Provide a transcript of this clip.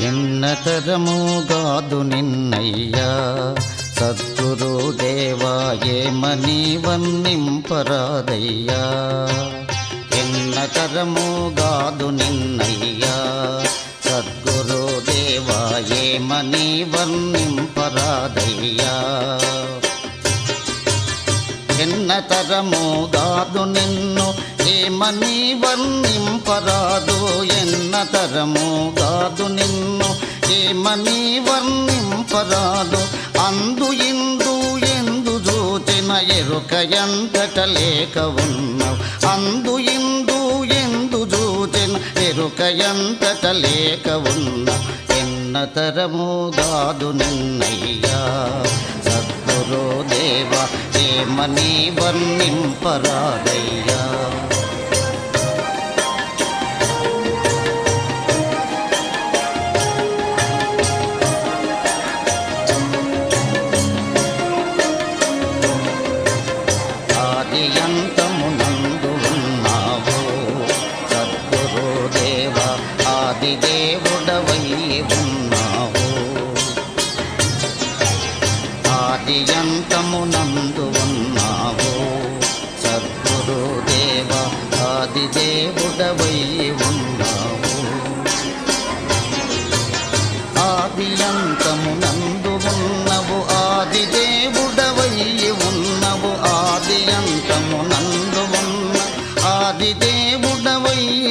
ఎన్నతరముగాదు నిన్నయ్యా సద్గురుదేవా ఏమని వర్ణింపరాదయ్యా. ఎన్నతరముగాదు నిన్నయ్యా సద్గురుదేవా ఏమని వర్ణింపరాదయ్యా. ఎన్నతరముగాదు నిన్ను ఏమని వర్ణింపరాదు. ఎన్నతరముగాదు నిన్ను ఏమని వర్ణింపరాదు. అందు ఇందు ఎందు చూచిన ఎరుక ఎంతట లేక ఉన్నావు. అందు ఇందు ఎందు చూచిన ఎరుక ఎంతట లేక ఉన్నావు. ఎన్నతరముగాదు నిన్నయ్యా సద్గురుదేవా ఏమని వర్ణింపరాదయ్యా.